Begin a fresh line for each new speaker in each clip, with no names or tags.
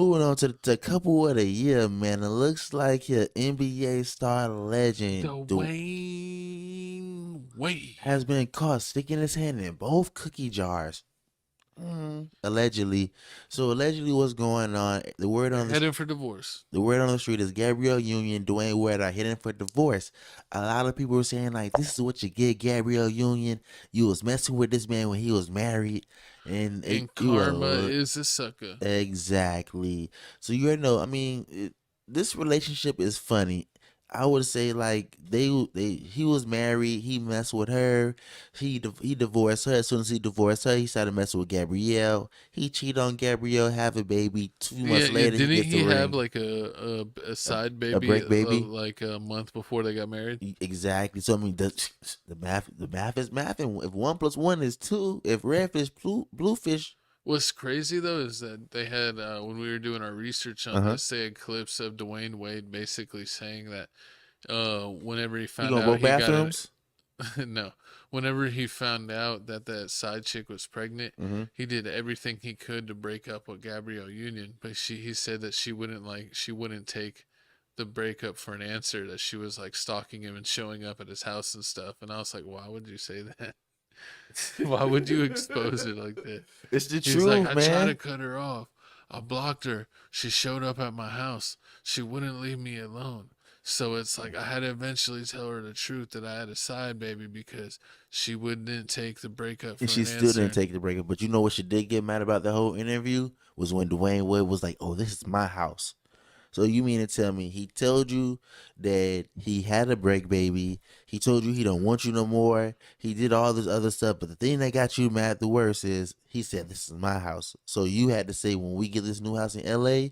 Moving on to the couple of the year, man. It looks like your NBA star legend
Dwayne
has
Wade.
been caught sticking his hand in both cookie jars. Allegedly. So allegedly, what's going on?
They're heading for divorce.
The word on the street is Gabrielle Union, Dwayne Wade are heading for divorce. A lot of people were saying like, "This is what you get, Gabrielle Union. You was messing with this man when he was married, and
And
you
karma
were
is a sucker.
exactly." So you already know. I mean, this relationship is funny. I would say like he was married. He messed with her. He divorced her. As soon as he divorced her, he started messing with Gabrielle. He cheated on Gabrielle, have a baby. 2 months
Yeah,
later, he
didn't
gets the
he have
ring.
like a
A,
side
a
baby
break baby.
like a month before they got married?
Exactly. So I mean, the math is math, and if 1 plus 1 is 2, if redfish bluefish,
What's crazy though is that they had when we were doing our research
uh
on
huh,
this, they had clips of Dwayne Wade basically saying that whenever he
you
found
gonna
out
both
he got a
bathrooms?
no, whenever he found out that that side chick was pregnant,
Mm-hmm.
he did everything he could to break up with Gabrielle Union, but he said that she wouldn't take the breakup for an answer, that she was like stalking him and showing up at his house and stuff. And I was like, why would you say that? Why would you expose it like that?
It's the
He's like,
truth,
I tried to
man.
cut her off. I blocked her. She showed up at my house. She wouldn't leave me alone. So it's like I had to eventually tell her the truth that I had a side baby because she wouldn't take the breakup
And
for
she
an
still didn't
answer.
take the breakup. But you know what she did get mad about the whole interview was when Dwayne Wade was like, "Oh, this is my house." So you mean to tell me he told you that he had a break baby? He told you he don't want you no more. He did all this other stuff, but the thing that got you mad the worst is he said this is my house. So you had to say when we get this new house in LA,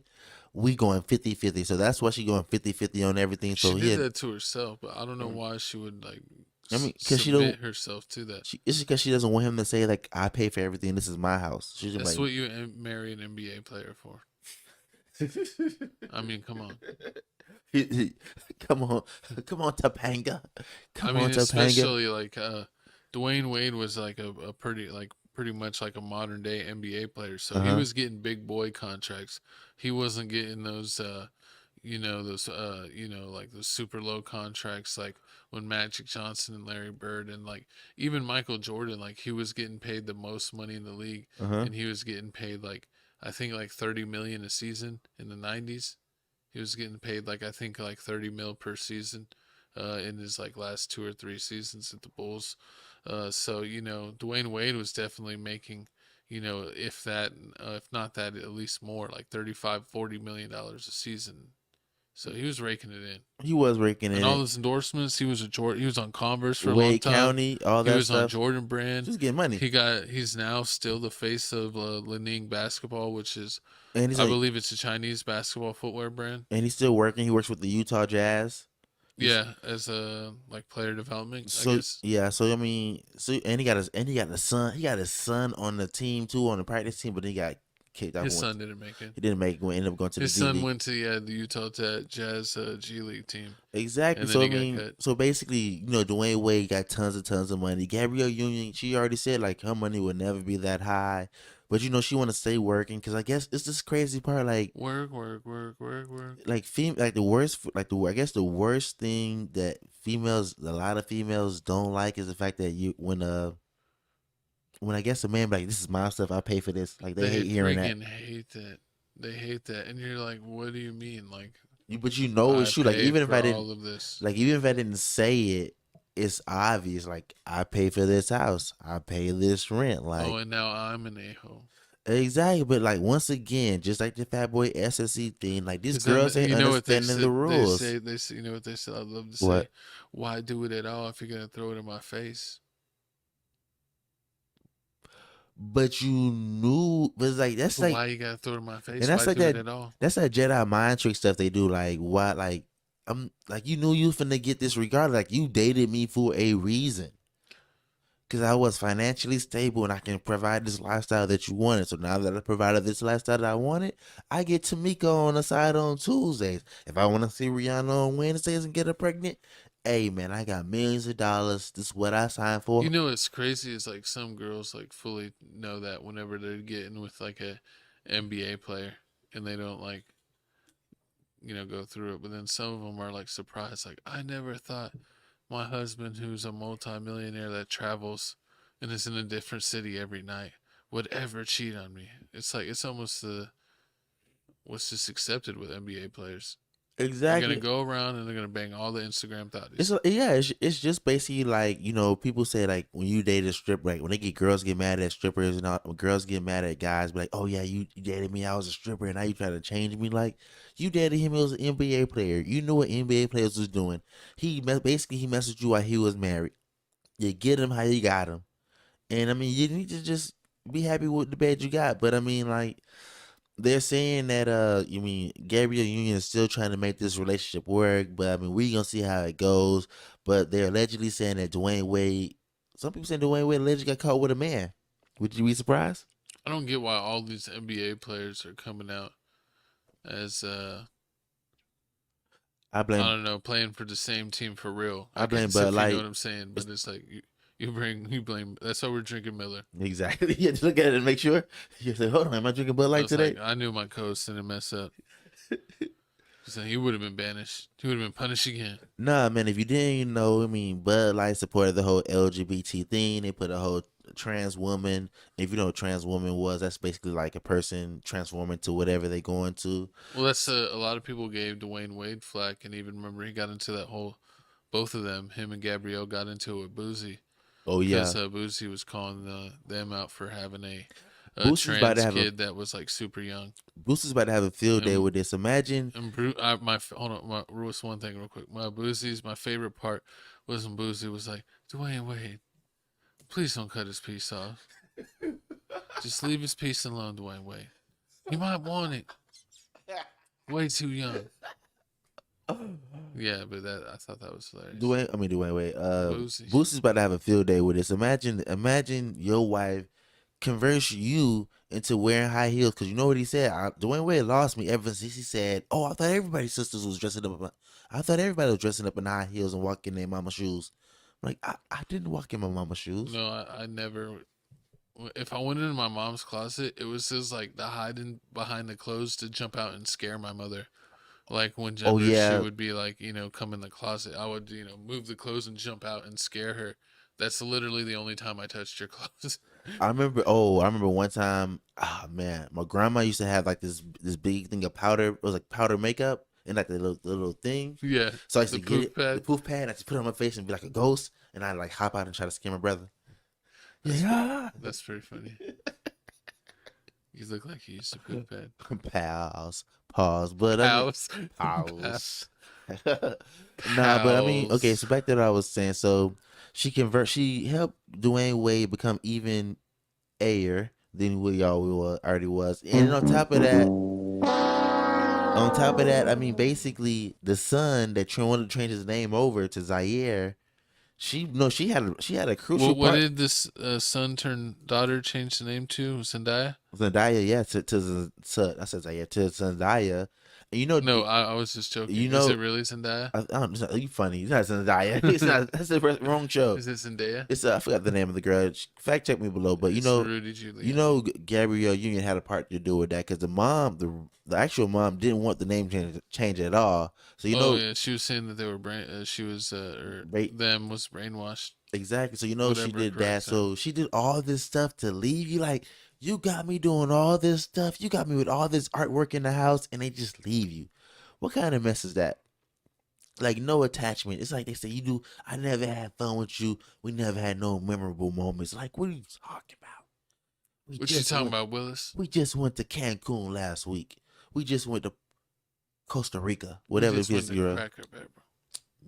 we going 50-50. So that's why she going 50-50 on everything.
She
So
did
he
that to herself, but I don't know why she would like
I mean, cause she don't.
submit herself to that.
It's because she doesn't want him to say like I pay for everything. This is my house. She's just
That's
like,
what you marry an NBA player for. I mean, come on.
come on, come on, Topanga,
I
come
mean,
on, Topanga.
especially like Dwayne Wade was like a pretty much like a modern day NBA player. So
Uh
he
huh.
was getting big boy contracts. He wasn't getting those like those super low contracts like when Magic Johnson and Larry Bird and like even Michael Jordan, like he was getting paid the most money in the league,
Uh huh.
and he was getting paid like I think like 30 million a season in the 90s. He was getting paid like I think like 30 mil per season in his like last 2 or 3 seasons at the Bulls. So Dwayne Wade was definitely making if that if not that at least more like 35-40 million dollars a season. So he was raking it in.
He was raking
And
in
all
it.
those endorsements, he was on Converse for a long
Wade
time.
County, all
He
that
was on
stuff.
Jordan Brand.
Just getting money,
He's now still the face of Lining Basketball, which is
and he's
I
like,
believe it's a Chinese basketball footwear brand.
and he's still working. He works with the Utah Jazz. He's
Yeah, as a like player development, I
so
guess.
yeah. So I mean, so and he got a son. He got his son on the team too, on the practice team, but he got kicked off.
His son didn't make it.
He didn't make it. Ended up going to the
His
D
son
League.
went to the Utah Jazz G League team,
Exactly.
and then
So I
he got
mean,
cut.
so basically, Dwayne Wade got tons of money. Gabrielle Union, she already said like her money would never be that high, but she want to stay working because I guess it's this crazy part
Work, work, work, work, work.
like the worst like the I guess the worst thing that a lot of females don't like is the fact that you when I guess a man be like this is my stuff, I pay for this, like they
They
hate hearing that.
freaking hate that. They hate that, and you're like, what do you mean? Like,
But it's
I
true. Like
pay for all of this.
even if I didn't say it, it's obvious. Like I pay for this house, I pay this rent.
Oh,
Like
and now I'm an a-hole.
exactly. But like once again, just like the Fat Boy SSC thing, like these
Because then
girls ain't
you know what they
understanding the
said.
rules.
They say you know what they said. I love to say,
What?
why do it at all if you're gonna throw it in my face?
But you knew, but it's like that's
But
like,
why you gotta throw it in my
and
face?
that's
Why
like
do it
that.
at all?
That's that Jedi mind trick stuff they do. Like what? Like I'm like you knew you finna get this regardless. Like you dated me for a reason. Because I was financially stable and I can provide this lifestyle that you wanted. So now that I provided this lifestyle that I wanted, I get Tamika on the side on Tuesdays. If I want to see Rihanna on Wednesdays and get her pregnant, hey man, I got millions of dollars. This is what I signed
You
for.
know what's crazy is like some girls like fully know that whenever they're getting with like a NBA player. and they don't like go through it. But then some of them are like surprised, like I never thought my husband, who's a multimillionaire that travels and is in a different city every night, would ever cheat on me. It's like it's almost the what's just accepted with NBA players. They're gonna
Exactly.
go around and they're gonna bang all the Instagram
It's
thotties.
yeah, it's just basically like people say like when you date a stripper, like when they get girls get mad at strippers and all, when girls get mad at guys, be like, oh yeah, you dated me, I was a stripper, and now you trying to change me. Like you dated him, he was an NBA player. You knew what NBA players was doing. Basically he messaged you while he was married. You get him how you got him, and I mean you need to just be happy with the bed you got. But I mean like they're saying that you mean Gabrielle Union is still trying to make this relationship work, but I mean we gonna see how it goes. But they're allegedly saying that Dwayne Wade, some people saying Dwayne Wade allegedly got caught with a man. Would you be surprised?
I don't get why all these NBA players are coming out as
I
I
blame
don't know, playing for the same team for real.
I
I
blame
guess
Bud
if you know
Light.
what I'm saying. But it's like you blame. That's why we're drinking Miller.
Exactly. You have to look at it and make sure. You say, hold on, am I drinking Bud
I
Light
was like,
today?
I knew my coach didn't mess up. So he would have been banished. He would have been punished again.
Nah, man. If you didn't know, I mean, Bud Light supported the whole LGBT thing. They put a whole trans woman. If you know what trans woman was, that's basically like a person transforming to whatever they going to.
Well, that's a lot of people gave Dwayne Wade flack, and even remember he got into that whole. Both of them, him and Gabrielle, got into it with Boozy
Oh
because
yeah,
Boozy was calling them out for having a
Boostie's about to
trans
have a
kid that was like super young.
Boostie's about to have a field day
And
with this. Imagine.
hold on, was one thing real quick. My favorite part was when Boozy was like, Dwayne Wade, please don't cut his piece off. Just leave his piece alone, Dwayne Wade. He might want it. Way too young. Yeah, but I thought that was hilarious.
Dwayne Wade.
Boozy.
Boostie's about to have a field day with this. Imagine your wife converts you into wearing high heels because you know what he said. Dwayne Wade lost me ever since he said, "Oh, I thought everybody's sisters was dressing up. I thought everybody was dressing up in high heels and walking in their mama shoes." I'm like I didn't walk in my mama's shoes.
No, I never. If I went into my mom's closet, it was just like the hiding behind the clothes to jump out and scare my mother. Like
Oh
whenever she
yeah,
would be like, come in the closet, I would, move the clothes and jump out and scare her. That's literally the only time I touched your clothes.
I remember. Oh, I remember one time. Ah man, my grandma used to have like this big thing of powder. It was like powder makeup and like the little thing.
Yeah,
So I used
the
to get
poof
it, the
pad.
poof pad. I just put it on my face and be like a ghost, and I like hop out and try to scare my brother.
That's
Yeah,
that's pretty funny. You look like you used a poof pad.
pals, pause. But I mean,
House,
pals. Nah, but I mean, okay.
house.
So back to what I was saying. So she helped Dwayne Wade become even air than we already was, and on top of that. I mean, basically, the son that wanted to change his name over to Zaire, she had a crucial
What
part.
did this son turn daughter change the name to? Zendaya?
Zendaya, yeah, to I said Zaire to Zendaya, and
No, I was just joking.
you
Is
know,
it really Zendaya?
I don't, you funny. It's not Zendaya. It's not. That's the wrong show.
Is it Zendaya?
It's I forgot the name of the girl. Fact check me below, but
It's Rudy Giuliani.
Gabrielle Union had a part to do with that because the mom, the actual mom, didn't want the name change at all. So
Oh yeah, she was saying that they were she was or
right,
them was brainwashed.
exactly. So she
Whatever
did
correct
that.
term.
So she did all this stuff to leave you. Like you got me doing all this stuff. You got me with all this artwork in the house, and they just leave you. What kind of mess is that? Like no attachment. It's like they say you do. I never had fun with you. We never had no memorable moments. Like what are you talking about? We
What you
just
talking
went.
about, Willis?
We just went to Cancun last week. We just went to Costa Rica.
We
Whatever it
just went
is,
to
girl.
Cracker Barrel.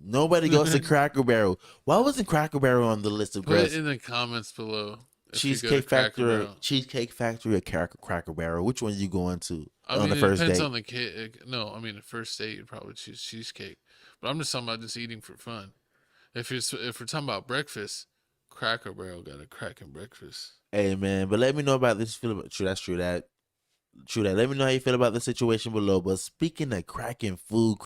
Nobody goes to Cracker Barrel. Why wasn't Cracker Barrel on the list of
Put it
girls?
in the comments below if you go to Cracker Barrel.
Cheesecake Factory, or Cracker Barrel? Which one are you going to
I
on
mean,
the
it
first
depends
date?
on the cake. No, I mean, the first date you'd probably choose cheesecake. But I'm just talking about just eating for fun. If we're talking about breakfast, Cracker Barrel got a cracking breakfast.
Hey man, but let me know about this. True, that's true. That true. That. Let me know how you feel about the situation below. But speaking of cracking food,